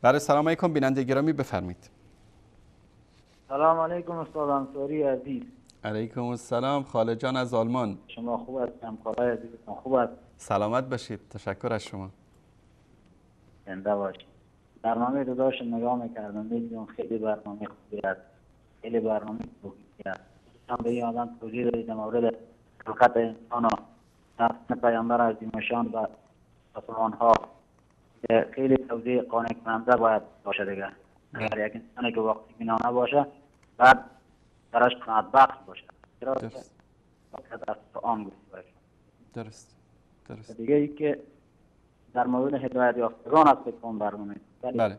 بله سلام علیکم بیننده گرامی بفرمایید. سلام علیکم استاد انصاری عزیز. علیکم السلام خالد جان از آلمان. شما خوب هستید؟ همکارای عزیزتون خوب هست؟ سلامت باشید. تشکر از شما. زنده باشید. برنامه رو داشت نگاه میکردم دیدم خیلی برنامه خوبی است. خیلی برنامه خوبی است. هم به این آدم توضیح دادید در مورد خلقت انسان و نفس پیامبر عظیم‌شان و آسمان ها که خیلی توضیح قانع کننده باید باشه دیگه. اگر یک انسانی که وقتی بنا نباشه بعد درش قناعت بخش باشه. درست. از قرآن گفته باشه. درست. درست. دیگه ای که در مورد هدایت یافتگان است فکر کنم برنامه. بله.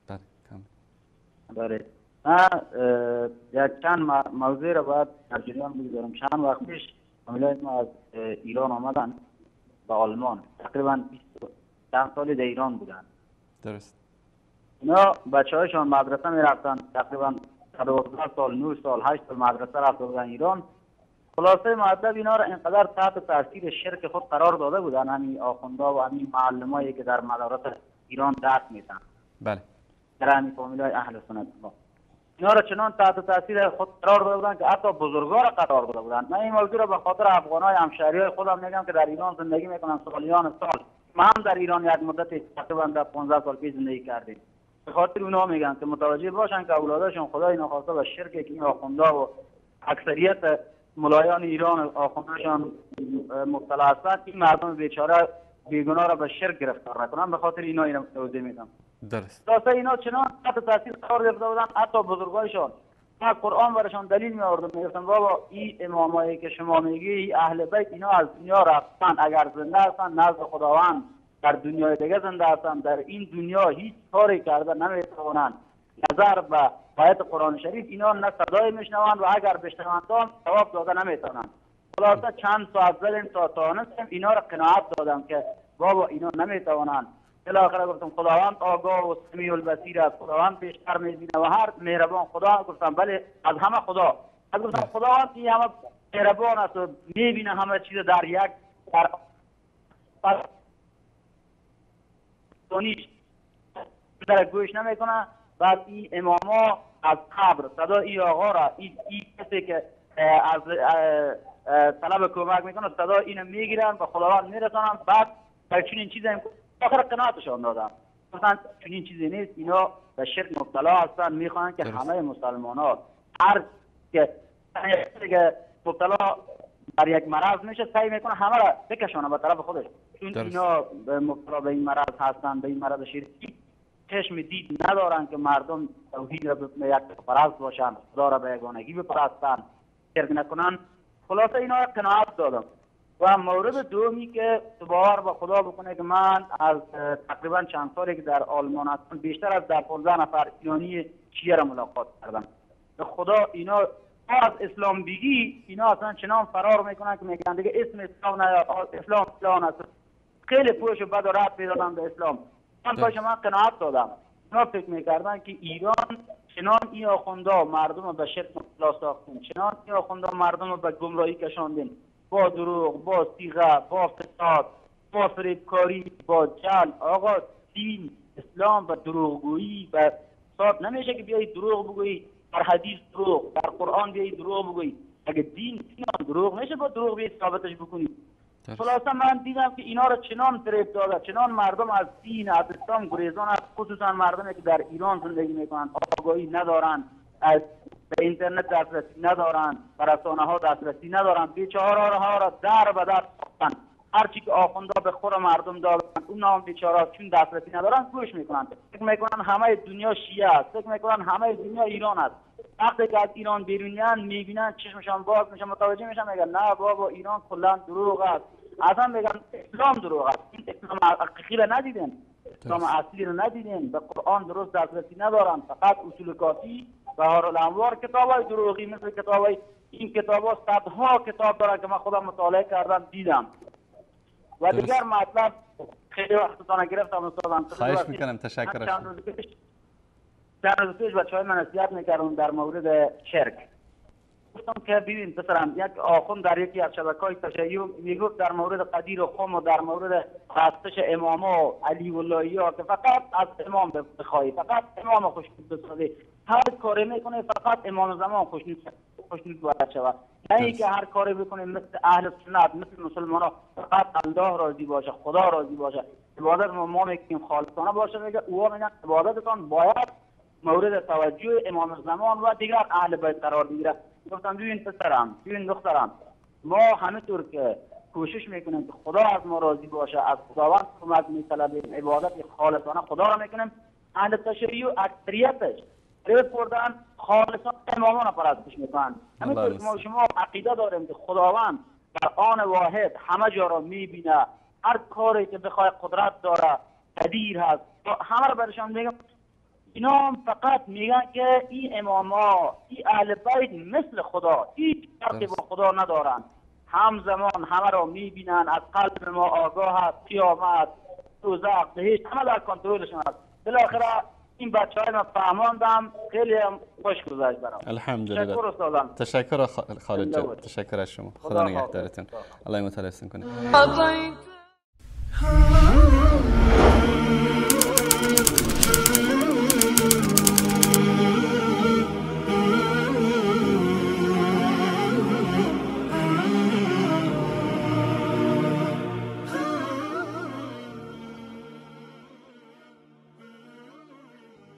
بله. بله. من یک چند موضوع را باید در جریان بگذارم. چند وقت پیش فامیلای ما از ایران آمدن به آلمان. تقریبا 20 سال در ایران بودن. درست. اینا بچه‌هایشان مدرسه می‌رفتن، تقریبا 12 سال، 9 سال، 8 سال مدرسه رفته بودن ایران. خلاصه مطلب اینا را اینقدر تحت تاثیر شرک خود قرار داده بودن، همین آخوندا و همین معلمایی که در مدارس ایران درس میدن. بله. در همین فامیلای اهل سنت ما. اینا را چنان تحت تاثیر خود قرار داده بودن که حتی بزرگا را قرار داده بودن. من این موضوع را به خاطر افغانای همشهریای خودم میگم که در ایران زندگی میکنن سالیان سال. ما هم در ایران یک مدت تقریبا 15 سال پیش زندگی کردیم. به خاطر اونها میگن که متوجه باشن که اولادشون خدای ناخواسته و شرکی که این آخوندا و اکثریت ملایان ایران آخوندشان مبتلا هستند، این مردم بیچاره بیگناه را به شرک گرفتار نکنن. به خاطر اینا توضیح میدم. درست. خلاصه اینا چنان تحت تاثیر قرار گرفته بودن، حتی بزرگایشان من قرآن برشان دلیل می آوردم، میگفتم بابا این امامایی که شما میگی اهل بیت اینا از دنیا رفتن، اگر زنده هستن نزد خداوند در دنیای دیگه زنده هستن، در این دنیا هیچ کاری کرده نمیتوانند نظر به آیت قرآن شریف اینا نه صدای میشنوند و اگر بشنوند ثواب داده نمیتونند. خلاصه چند ساعت زدیم تا تانستیم اینا را قناعت دادم که بابا اینا نمیتوانند. بالاخره گفتم خداوند آگاه و سمیع البصیر است، خداوند بیشتر میبینه و هر مهربان خدا. گفتم بله از همه خدا. از گفتم خداوند این همه مهربان است و میبینه همه چیز در یک در گوش نمیکنه. بعد این اماما از قبر صدا این آقا را این کسی که از طلب کمک میکنه صدا اینو میگیرن و خداوند میرسانن. بعد در چنین چیزی آخر قناعتشان دادم. مثلا چنین چیزی نیست، اینا به شرک مبتلا هستن، میخوان که همه مسلمان ها هر که مبتلا در یک مرض میشه سعی میکنه همه را بکشانه به طرف خودش. چون اینا مبتلا به این مرض هستن، به این مرض شرکی چشم دید ندارن که مردم توحید را به یک پرست باشن، خدا را به یگانگی بپرستن، شرک نکنن. خلاصه اینا را قناعت دادم. و مورد دومی که باور به خدا بکنه که من از تقریبا چند سالی که در آلمان هستم بیشتر از 15 نفر ایرانی شیعه را ملاقات کردم. به خدا اینا از اسلام بگی اینا اصلا چنان فرار میکنن که میگن دیگه اسم اسلام نه، اسلام فلان است. خیلی پوش و بد و رد میدادن به اسلام. من قناعت دادم. اینا فکر میکردن که ایران چنان این آخوندا مردم به شرک مبتلا ساختن، چنان این آخوندا مردم به گمراهی کشاندن، با دروغ، با صیغه، با فساد، با فریبکاری، با جهل. آقا دین اسلام و دروغگویی و فساد نمیشه که بیایی دروغ بگویی، در حدیث دروغ، در قرآن بیایی دروغ بگویی. اگه دین دروغ میشه با دروغ بیایی ثابتش بکنی. خلاصه من دیدم که اینا را چنان فریب داده، چنان مردم از دین از اسلام گریزان است، خصوصا مردمی که در ایران زندگی میکنند، آگاهی ندارند، از به اینترنت دسترسی ندارند، به رسانه‌ها دسترسی ندارند، بیچاره‌ها را در به در ساختن. هرچی که آخوندا به خور مردم دادن اونا هم بیچاره چون دسترسی ندارن گوش میکنن، فکر میکنن همه دنیا شیعه است، فکر میکنن همه دنیا ایران است. وقتی که از ایران بیرونیان میبینن چشمشان باز میشن، متوجه میشن، میگن نه بابا ایران کلا دروغ است. اصلا میگن اسلام دروغ است. این اسلام حقیقی را ندیدن، اسلام اصلی را ندیدن، به قرآن درست دسترسی ندارن، فقط اصول کافی بهار الانوار کتابای دروغی مثل کتابای این کتابا صدها کتاب دارن که من خودم مطالعه کردم دیدم. و دیگر مطلب خیلی وقتتان گرفتم استادم. خواهش میکنم، تشکر. چند روز پیش بچه‌های من نصیحت میکردم در مورد شرک. گفتم که ببین پسرم، یک آخوند در یکی از شبکه‌های تشیع میگفت در مورد قدیر و خم و در مورد پرستش امام و علی ولایی ها که فقط از امام بخوای، فقط امام خوشنود بسازی، هر کاری میکنه فقط امام زمان خوشنود باید شود، نه اینکه هر کاری بکنه مثل اهل سنت، مثل مسلمان ها فقط الله راضی باشه، خدا راضی باشه، عبادت ما میکنیم خالصانه باشه. میگه اوها میگن عبادتتان باید مورد توجه امام زمان و دیگر اهل بیت قرار بگیره. گفتم ببین پسرم، ببین دخترم، ما همینطور که کوشش میکنیم که خدا از ما راضی باشه، از خداوند کمک میطلبیم، عبادت خالصانه خدا را میکنیم، اهل تشیع اکثریتش ریب کردن خالصانه امامان پرستش میکنن. همینطور که ما شما عقیده داریم که خداوند در آن واحد همه جا را میبینه، هر کاری که بخواد قدرت داره، قدیر هست، همه را برشان میگم. اینا هم فقط میگن که این اماما، این اهل بیت مثل خدا، هیچ فرقی با خدا ندارن، همزمان همه را میبینن، از قلب ما آگاه هست، قیامت، دوزخ، بهشت، همه در کنترلشون هست. بالاخره این بچه های من فهماندم، خیلی هم خوش گذشت برام. الحمدلله. تشکر استادم. تشکر خالد جان، تشکر از شما. خدا نگهدارتون. الله متعال کنه.